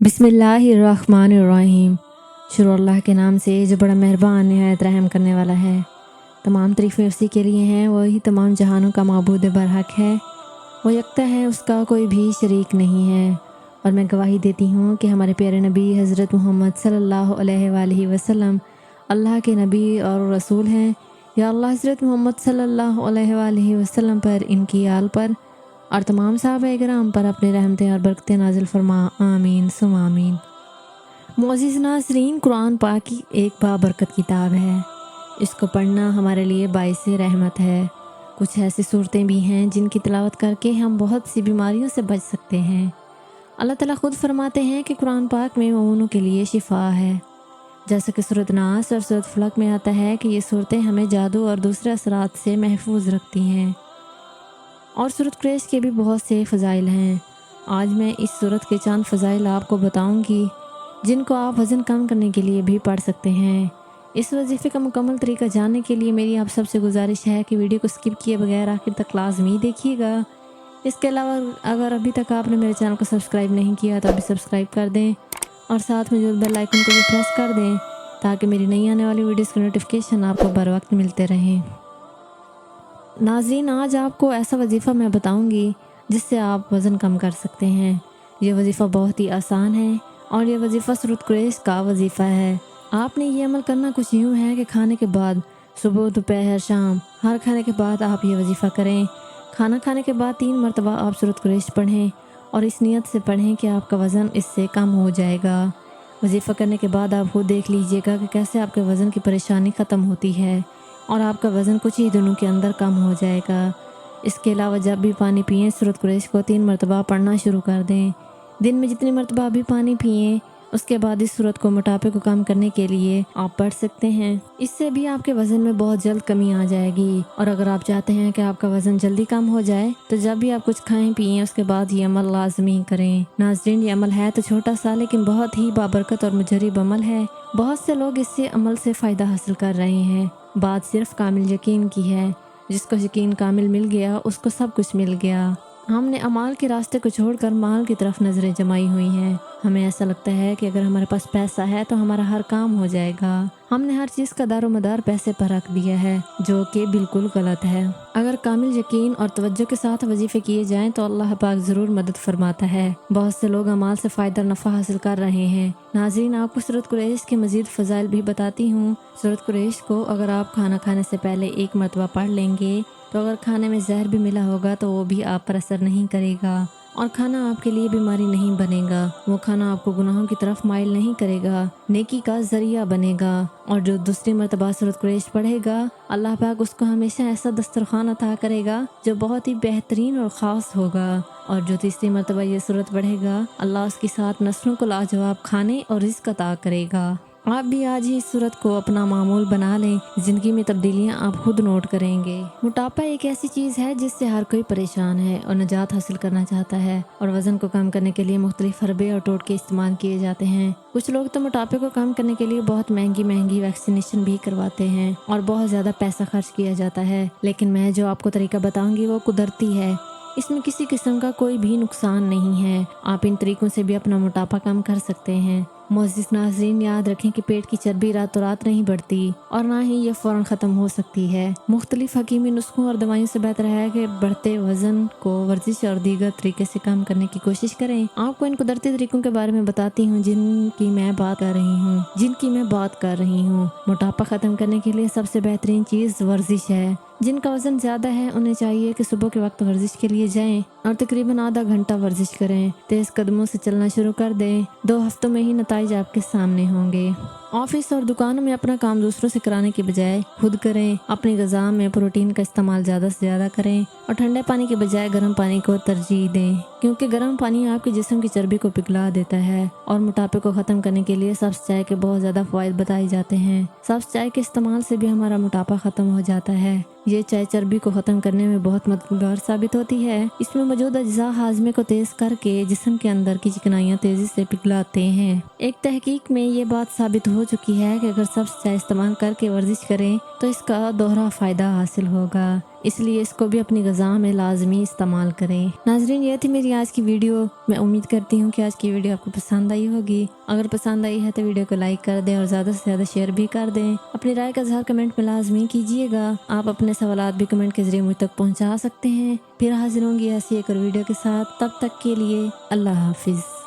बिस्मिल्लाहिर्रहमानिर्रहीम। शुरू अल्लाह के नाम से जो बड़ा मेहरबान निहायत रहम करने वाला है। तमाम तारीफ़ें उसी के लिए हैं, वही तमाम जहानों का माबूद बरहक है। वो यकता है, उसका कोई भी शरीक नहीं है। और मैं गवाही देती हूँ कि हमारे प्यारे नबी हज़रत मोहम्मद सल्लल्लाहु अलैहि वसल्लम अल्लाह के नबी और रसूल हैं। या अल्लाह हज़रत मोहम्मद सल्लल्लाहु अलैहि वसल्लम पर, इनकी आल पर और तमाम सहाबा-ए-किराम पर अपने रहमतें और बरकतें नाजिल फरमा, आमीन सुम आमीन। मुअज़्ज़िज़ नाज़रीन, कुरान पाक की एक बाबरकत किताब है। इसको पढ़ना हमारे लिए बाइसे रहमत है। कुछ ऐसी सूरतें भी हैं जिनकी तिलावत करके हम बहुत सी बीमारियों से बच सकते हैं। अल्लाह ताला खुद फरमाते हैं कि कुरान पाक में मोमिनों के लिए शिफा है। जैसे कि सूरत नास और सूरत फलक में आता है कि ये सूरतें हमें जादू और दूसरे असरात से महफूज रखती हैं। और सूरत कुरैश के भी बहुत से फ़ज़ाइल हैं। आज मैं इस सूरत के चंद फ़ज़ाइल आपको बताऊंगी, जिनको आप वज़न कम करने के लिए भी पढ़ सकते हैं। इस वजीफ़े का मुकम्मल तरीका जानने के लिए मेरी आप सबसे गुजारिश है कि वीडियो को स्किप किए बगैर आखिर तक लाजमी देखिएगा। इसके अलावा अगर अभी तक आपने मेरे चैनल को सब्सक्राइब नहीं किया तो अभी सब्सक्राइब कर दें और साथ में जो बेल आइकन को भी प्रेस कर दें, ताकि मेरी नई आने वाली वीडियोज़ की नोटिफिकेशन आपको बर वक्त मिलते रहें। नाज़रीन, आज आपको ऐसा वजीफ़ा मैं बताऊंगी जिससे आप वज़न कम कर सकते हैं। ये वजीफ़ा बहुत ही आसान है और ये वजीफ़ा सूरत कुरैश का वजीफ़ा है। आपने ये अमल करना कुछ यूँ है कि खाने के बाद, सुबह दोपहर शाम, हर खाने के बाद आप ये वजीफ़ा करें। खाना खाने के बाद 3 मरतबा आप सूरत कुरैश पढ़ें और इस नीयत से पढ़ें कि आपका वज़न इससे कम हो जाएगा। वजीफ़ा करने के बाद आप खुद देख लीजिएगा कि कैसे आपके वज़न की परेशानी ख़त्म होती है और आपका वज़न कुछ ही दिनों के अंदर कम हो जाएगा। इसके अलावा जब भी पानी पिएं, सूरत कुरैश को 3 मरतबा पढ़ना शुरू कर दें। दिन में जितनी मरतबा भी पानी पिएं, उसके बाद इस सूरत को मोटापे को कम करने के लिए आप पढ़ सकते हैं। इससे भी आपके वज़न में बहुत जल्द कमी आ जाएगी। और अगर आप चाहते हैं कि आपका वज़न जल्दी कम हो जाए तो जब भी आप कुछ खाएं पिएं, उसके बाद ये अमल लाजमी करें। नाज़रीन, ये अमल है तो छोटा सा लेकिन बहुत ही बाबरकत और मुजर्रिब अमल है। बहुत से लोग इससे अमल से फ़ायदा हासिल कर रहे हैं। बात सिर्फ कामिल यकीन की है। जिसको यकीन कामिल मिल गया उसको सब कुछ मिल गया। हमने अमाल के रास्ते को छोड़कर माल की तरफ नज़रें जमाई हुई हैं। हमें ऐसा लगता है कि अगर हमारे पास पैसा है तो हमारा हर काम हो जाएगा। हमने हर चीज़ का दारोमदार पैसे पर रख दिया है, जो कि बिल्कुल गलत है। अगर कामिल यकीन और तवज्जो के साथ वजीफे किए जाएं तो अल्लाह पाक ज़रूर मदद फरमाता है। बहुत से लोग अमाल से फ़ायदा नफ़ा हासिल कर रहे हैं। नाज़रीन, आपको सूरत कुरैश के मज़ीद फ़ज़ाइल भी बताती हूँ। सूरत कुरैश को अगर आप खाना खाने से पहले 1 मरतबा पढ़ लेंगे तो अगर खाने में जहर भी मिला होगा तो वो भी आप पर असर नहीं करेगा और खाना आपके लिए बीमारी नहीं बनेगा। वो खाना आपको गुनाहों की तरफ माइल नहीं करेगा, नेकी का जरिया बनेगा। और जो दूसरी मरतबा सूरत कुरैश पढ़ेगा, अल्लाह पाक उसको हमेशा ऐसा दस्तरखान अता करेगा जो बहुत ही बेहतरीन और ख़ास होगा। और जो तीसरी मरतबा ये सूरत पढ़ेगा, अल्लाह उसकी 7 नस्लों को लाजवाब खाने और रिज़्क अता करेगा। आप भी आज ही इस सूरत को अपना मामूल बना लें। ज़िंदगी में तब्दीलियां आप खुद नोट करेंगे। मोटापा एक ऐसी चीज़ है जिससे हर कोई परेशान है और निजात हासिल करना चाहता है। और वज़न को कम करने के लिए मुख्तलिफ हरबे और टोटके इस्तेमाल किए जाते हैं। कुछ लोग तो मोटापे को कम करने के लिए बहुत महंगी वैक्सीनेशन भी करवाते हैं और बहुत ज़्यादा पैसा खर्च किया जाता है। लेकिन मैं जो आपको तरीका बताऊँगी वो कुदरती है। इसमें किसी किस्म का कोई भी नुकसान नहीं है। आप इन तरीकों से भी अपना मोटापा कम कर सकते हैं। मुअज़्ज़िज़ नाज़रीन, याद रखें कि पेट की चर्बी रातों रात नहीं बढ़ती और ना ही ये फ़ौरन ख़त्म हो सकती है। मुख्तलिफ हकीमी नुस्खों और दवाइयों से बेहतर है कि बढ़ते वज़न को वर्जिश और दीगर तरीके से कम करने की कोशिश करें। आपको इन कुदरती तरीकों के बारे में बताती हूँ जिनकी मैं बात कर रही हूँ। मोटापा ख़त्म करने के लिए सबसे बेहतरीन चीज़ वर्जिश है। जिनका वज़न ज़्यादा है उन्हें चाहिए कि सुबह के वक्त वर्जिश के लिए जाएं और तकरीबन आधा घंटा वर्जिश करें। तेज़ कदमों से चलना शुरू कर दें। 2 हफ्तों में ही नताइज आपके सामने होंगे। ऑफिस और दुकानों में अपना काम दूसरों से कराने के बजाय खुद करें। अपनी ग़िज़ा में प्रोटीन का इस्तेमाल ज़्यादा से ज़्यादा करें और ठंडे पानी के बजाय गर्म पानी को तरजीह दें, क्योंकि गर्म पानी आपके जिस्म की चर्बी को पिघला देता है। और मोटापे को ख़त्म करने के लिए सब्ज़ चाय के बहुत ज़्यादा फ़वाइद बताए जाते हैं। सब्ज़ चाय के इस्तेमाल से भी हमारा मोटापा ख़त्म हो जाता है। ये चाय चर्बी को ख़त्म करने में बहुत मददगार साबित होती है। इसमें मौजूद अज्जा हाजमे को तेज़ करके जिस्म के अंदर की चिकनाइयाँ तेज़ी से पिघलाते हैं। एक तहकीक में ये बात साबित हो चुकी है कि अगर सब्ज़ चाय इस्तेमाल करके वर्जिश करें तो इसका दोहरा फ़ायदा हासिल होगा, इसलिए इसको भी अपनी ग़िज़ा में लाजमी इस्तेमाल करें। नाज़रीन, ये थी मेरी आज की वीडियो। मैं उम्मीद करती हूँ कि आज की वीडियो आपको पसंद आई होगी। अगर पसंद आई है तो वीडियो को लाइक कर दें और ज़्यादा से ज़्यादा शेयर भी कर दें। अपनी राय का इज़हार कमेंट में लाजमी कीजिएगा। आप अपने सवालात भी कमेंट के ज़रिए मुझ तक पहुँचा सकते हैं। फिर हाजिर होंगी ऐसी एक और वीडियो के साथ। तब तक के लिए अल्लाह हाफिज़।